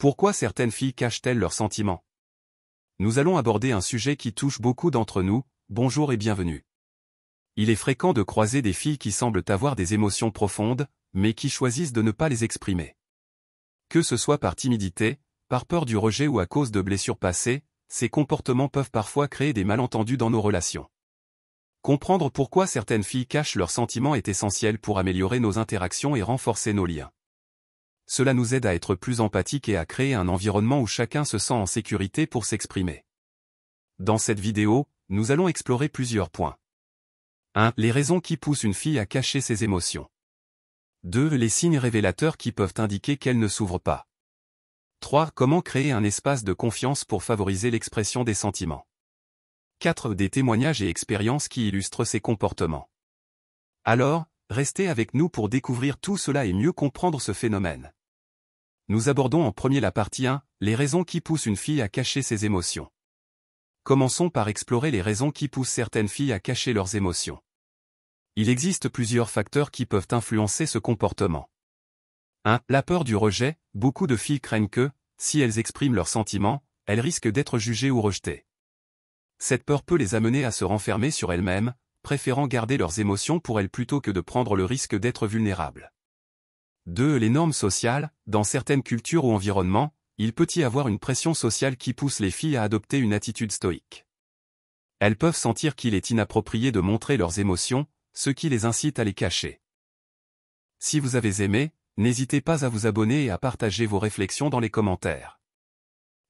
Pourquoi certaines filles cachent-elles leurs sentiments? Nous allons aborder un sujet qui touche beaucoup d'entre nous. Bonjour et bienvenue. Il est fréquent de croiser des filles qui semblent avoir des émotions profondes, mais qui choisissent de ne pas les exprimer. Que ce soit par timidité, par peur du rejet ou à cause de blessures passées, ces comportements peuvent parfois créer des malentendus dans nos relations. Comprendre pourquoi certaines filles cachent leurs sentiments est essentiel pour améliorer nos interactions et renforcer nos liens. Cela nous aide à être plus empathiques et à créer un environnement où chacun se sent en sécurité pour s'exprimer. Dans cette vidéo, nous allons explorer plusieurs points. 1. Les raisons qui poussent une fille à cacher ses émotions. 2. Les signes révélateurs qui peuvent indiquer qu'elle ne s'ouvre pas. 3. Comment créer un espace de confiance pour favoriser l'expression des sentiments. 4. Des témoignages et expériences qui illustrent ces comportements. Alors, restez avec nous pour découvrir tout cela et mieux comprendre ce phénomène. Nous abordons en premier la partie 1, les raisons qui poussent une fille à cacher ses émotions. Commençons par explorer les raisons qui poussent certaines filles à cacher leurs émotions. Il existe plusieurs facteurs qui peuvent influencer ce comportement. 1. La peur du rejet. Beaucoup de filles craignent que, si elles expriment leurs sentiments, elles risquent d'être jugées ou rejetées. Cette peur peut les amener à se renfermer sur elles-mêmes, préférant garder leurs émotions pour elles plutôt que de prendre le risque d'être vulnérables. 2. Les normes sociales. Dans certaines cultures ou environnements, il peut y avoir une pression sociale qui pousse les filles à adopter une attitude stoïque. Elles peuvent sentir qu'il est inapproprié de montrer leurs émotions, ce qui les incite à les cacher. Si vous avez aimé, n'hésitez pas à vous abonner et à partager vos réflexions dans les commentaires.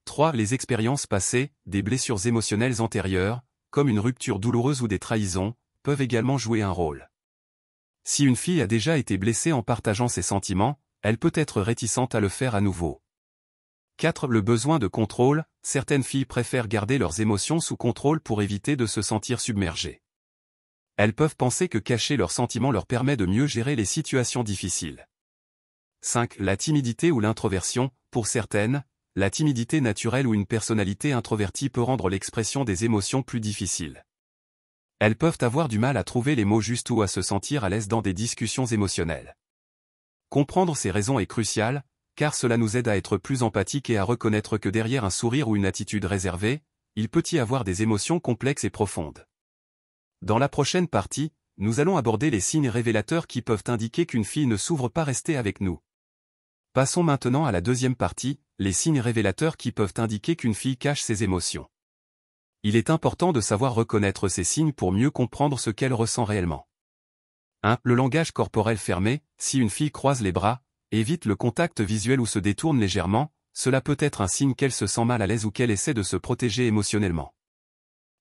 3. Les expériences passées. Des blessures émotionnelles antérieures, comme une rupture douloureuse ou des trahisons, peuvent également jouer un rôle. Si une fille a déjà été blessée en partageant ses sentiments, elle peut être réticente à le faire à nouveau. 4. Le besoin de contrôle. Certaines filles préfèrent garder leurs émotions sous contrôle pour éviter de se sentir submergées. Elles peuvent penser que cacher leurs sentiments leur permet de mieux gérer les situations difficiles. 5. La timidité ou l'introversion. Pour certaines, la timidité naturelle ou une personnalité introvertie peut rendre l'expression des émotions plus difficile. Elles peuvent avoir du mal à trouver les mots justes ou à se sentir à l'aise dans des discussions émotionnelles. Comprendre ces raisons est crucial, car cela nous aide à être plus empathiques et à reconnaître que derrière un sourire ou une attitude réservée, il peut y avoir des émotions complexes et profondes. Dans la prochaine partie, nous allons aborder les signes révélateurs qui peuvent indiquer qu'une fille ne s'ouvre pas. Restez avec nous. Passons maintenant à la deuxième partie, les signes révélateurs qui peuvent indiquer qu'une fille cache ses émotions. Il est important de savoir reconnaître ces signes pour mieux comprendre ce qu'elle ressent réellement. 1. Le langage corporel fermé. Si une fille croise les bras, évite le contact visuel ou se détourne légèrement, cela peut être un signe qu'elle se sent mal à l'aise ou qu'elle essaie de se protéger émotionnellement.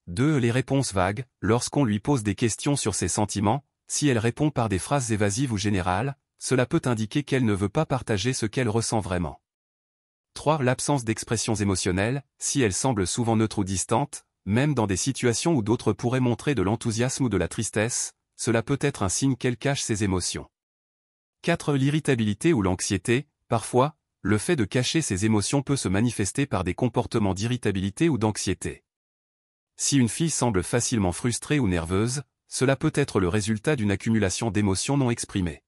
2. Les réponses vagues. Lorsqu'on lui pose des questions sur ses sentiments, si elle répond par des phrases évasives ou générales, cela peut indiquer qu'elle ne veut pas partager ce qu'elle ressent vraiment. 3. L'absence d'expressions émotionnelles. Si elle semble souvent neutre ou distante, même dans des situations où d'autres pourraient montrer de l'enthousiasme ou de la tristesse, cela peut être un signe qu'elle cache ses émotions. 4. L'irritabilité ou l'anxiété. Parfois, le fait de cacher ses émotions peut se manifester par des comportements d'irritabilité ou d'anxiété. Si une fille semble facilement frustrée ou nerveuse, cela peut être le résultat d'une accumulation d'émotions non exprimées.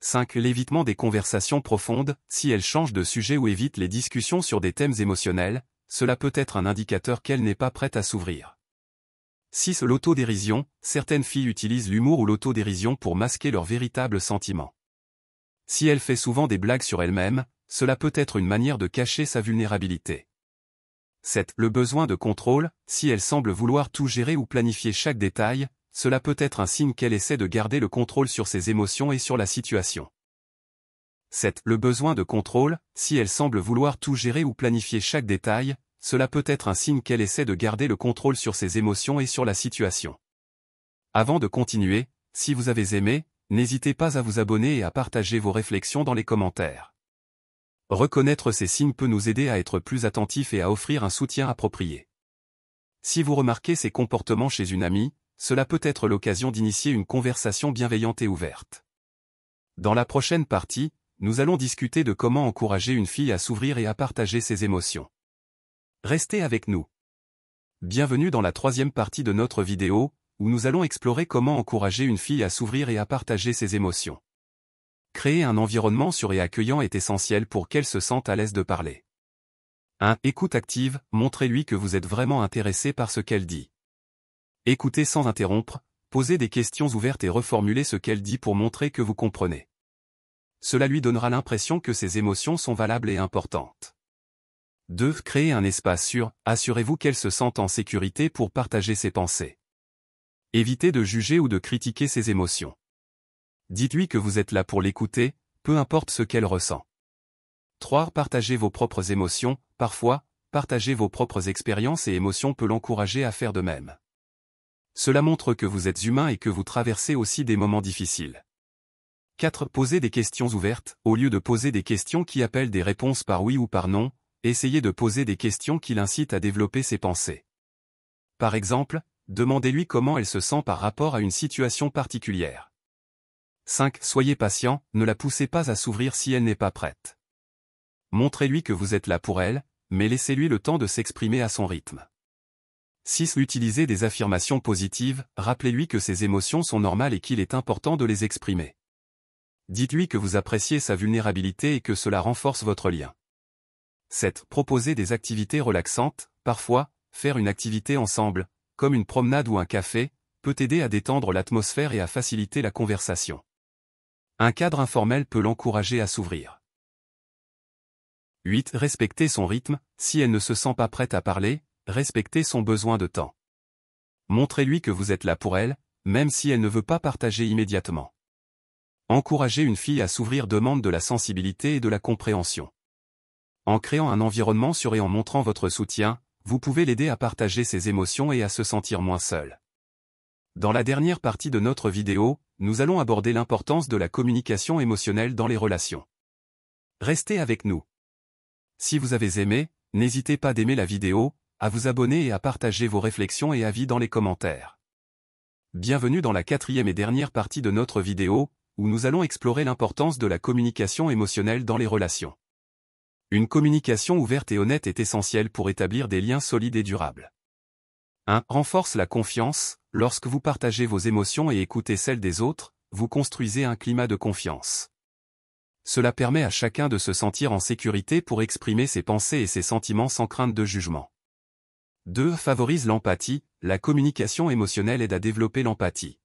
5. L'évitement des conversations profondes. Si elle change de sujet ou évite les discussions sur des thèmes émotionnels, cela peut être un indicateur qu'elle n'est pas prête à s'ouvrir. 6. L'autodérision. Certaines filles utilisent l'humour ou l'autodérision pour masquer leurs véritables sentiments. Si elle fait souvent des blagues sur elle-même, cela peut être une manière de cacher sa vulnérabilité. 7. Le besoin de contrôle. Si elle semble vouloir tout gérer ou planifier chaque détail, cela peut être un signe qu'elle essaie de garder le contrôle sur ses émotions et sur la situation. 7. Le besoin de contrôle. Si elle semble vouloir tout gérer ou planifier chaque détail, cela peut être un signe qu'elle essaie de garder le contrôle sur ses émotions et sur la situation. Avant de continuer, si vous avez aimé, n'hésitez pas à vous abonner et à partager vos réflexions dans les commentaires. Reconnaître ces signes peut nous aider à être plus attentifs et à offrir un soutien approprié. Si vous remarquez ces comportements chez une amie, cela peut être l'occasion d'initier une conversation bienveillante et ouverte. Dans la prochaine partie, nous allons discuter de comment encourager une fille à s'ouvrir et à partager ses émotions. Restez avec nous. Bienvenue dans la troisième partie de notre vidéo, où nous allons explorer comment encourager une fille à s'ouvrir et à partager ses émotions. Créer un environnement sûr et accueillant est essentiel pour qu'elle se sente à l'aise de parler. 1. Écoute active, montrez-lui que vous êtes vraiment intéressé par ce qu'elle dit. Écoutez sans interrompre, posez des questions ouvertes et reformulez ce qu'elle dit pour montrer que vous comprenez. Cela lui donnera l'impression que ses émotions sont valables et importantes. 2. Créez un espace sûr, assurez-vous qu'elle se sente en sécurité pour partager ses pensées. Évitez de juger ou de critiquer ses émotions. Dites-lui que vous êtes là pour l'écouter, peu importe ce qu'elle ressent. 3. Partagez vos propres émotions, parfois, partager vos propres expériences et émotions peut l'encourager à faire de même. Cela montre que vous êtes humain et que vous traversez aussi des moments difficiles. 4. Posez des questions ouvertes, au lieu de poser des questions qui appellent des réponses par oui ou par non, essayez de poser des questions qui l'incitent à développer ses pensées. Par exemple, demandez-lui comment elle se sent par rapport à une situation particulière. 5. Soyez patient, ne la poussez pas à s'ouvrir si elle n'est pas prête. Montrez-lui que vous êtes là pour elle, mais laissez-lui le temps de s'exprimer à son rythme. 6. Utilisez des affirmations positives, rappelez-lui que ses émotions sont normales et qu'il est important de les exprimer. Dites-lui que vous appréciez sa vulnérabilité et que cela renforce votre lien. 7. Proposez des activités relaxantes, parfois, faire une activité ensemble, comme une promenade ou un café, peut aider à détendre l'atmosphère et à faciliter la conversation. Un cadre informel peut l'encourager à s'ouvrir. 8. Respectez son rythme, si elle ne se sent pas prête à parler, respectez son besoin de temps. Montrez-lui que vous êtes là pour elle, même si elle ne veut pas partager immédiatement. Encourager une fille à s'ouvrir demande de la sensibilité et de la compréhension. En créant un environnement sûr et en montrant votre soutien, vous pouvez l'aider à partager ses émotions et à se sentir moins seul. Dans la dernière partie de notre vidéo, nous allons aborder l'importance de la communication émotionnelle dans les relations. Restez avec nous. Si vous avez aimé, n'hésitez pas d'aimer la vidéo, à vous abonner et à partager vos réflexions et avis dans les commentaires. Bienvenue dans la 4e et dernière partie de notre vidéo, où nous allons explorer l'importance de la communication émotionnelle dans les relations. Une communication ouverte et honnête est essentielle pour établir des liens solides et durables. 1. Renforce la confiance, lorsque vous partagez vos émotions et écoutez celles des autres, vous construisez un climat de confiance. Cela permet à chacun de se sentir en sécurité pour exprimer ses pensées et ses sentiments sans crainte de jugement. 2. Favorise l'empathie, la communication émotionnelle aide à développer l'empathie.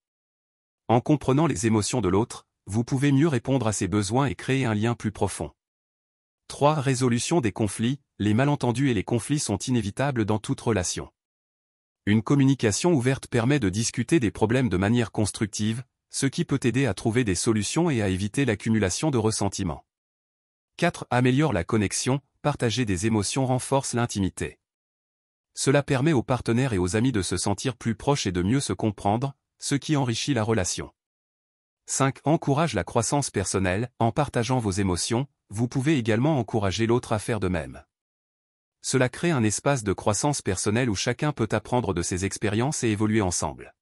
En comprenant les émotions de l'autre, vous pouvez mieux répondre à ses besoins et créer un lien plus profond. 3. Résolution des conflits, les malentendus et les conflits sont inévitables dans toute relation. Une communication ouverte permet de discuter des problèmes de manière constructive, ce qui peut aider à trouver des solutions et à éviter l'accumulation de ressentiments. 4. Améliore la connexion, partager des émotions renforce l'intimité. Cela permet aux partenaires et aux amis de se sentir plus proches et de mieux se comprendre, ce qui enrichit la relation. 5. Encourage la croissance personnelle, en partageant vos émotions, vous pouvez également encourager l'autre à faire de même. Cela crée un espace de croissance personnelle où chacun peut apprendre de ses expériences et évoluer ensemble.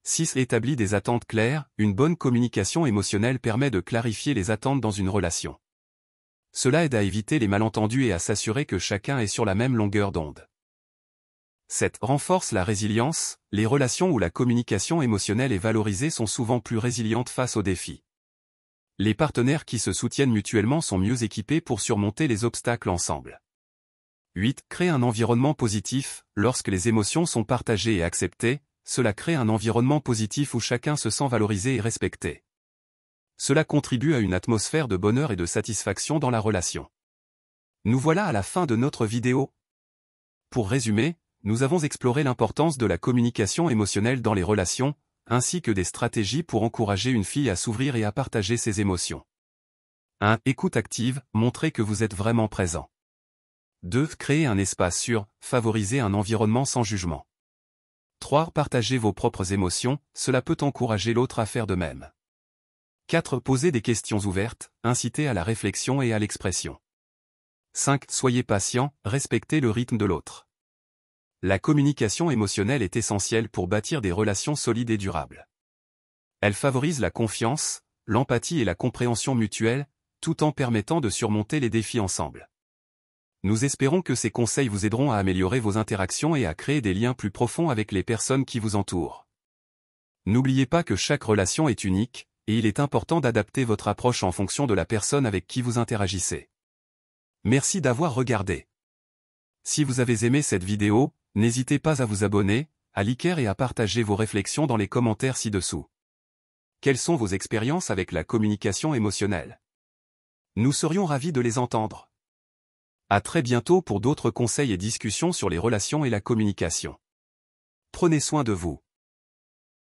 6. Établit des attentes claires, une bonne communication émotionnelle permet de clarifier les attentes dans une relation. Cela aide à éviter les malentendus et à s'assurer que chacun est sur la même longueur d'onde. 7. Renforce la résilience, les relations où la communication émotionnelle est valorisée sont souvent plus résilientes face aux défis. Les partenaires qui se soutiennent mutuellement sont mieux équipés pour surmonter les obstacles ensemble. 8. Crée un environnement positif, lorsque les émotions sont partagées et acceptées, cela crée un environnement positif où chacun se sent valorisé et respecté. Cela contribue à une atmosphère de bonheur et de satisfaction dans la relation. Nous voilà à la fin de notre vidéo. Pour résumer, nous avons exploré l'importance de la communication émotionnelle dans les relations, ainsi que des stratégies pour encourager une fille à s'ouvrir et à partager ses émotions. 1. Écoute active, montrez que vous êtes vraiment présent. 2. Créer un espace sûr, favoriser un environnement sans jugement. 3. Partagez vos propres émotions, cela peut encourager l'autre à faire de même. 4. Posez des questions ouvertes, incitez à la réflexion et à l'expression. 5. Soyez patient, respectez le rythme de l'autre. La communication émotionnelle est essentielle pour bâtir des relations solides et durables. Elle favorise la confiance, l'empathie et la compréhension mutuelle, tout en permettant de surmonter les défis ensemble. Nous espérons que ces conseils vous aideront à améliorer vos interactions et à créer des liens plus profonds avec les personnes qui vous entourent. N'oubliez pas que chaque relation est unique, et il est important d'adapter votre approche en fonction de la personne avec qui vous interagissez. Merci d'avoir regardé. Si vous avez aimé cette vidéo, n'hésitez pas à vous abonner, à liker et à partager vos réflexions dans les commentaires ci-dessous. Quelles sont vos expériences avec la communication émotionnelle? Nous serions ravis de les entendre. À très bientôt pour d'autres conseils et discussions sur les relations et la communication. Prenez soin de vous.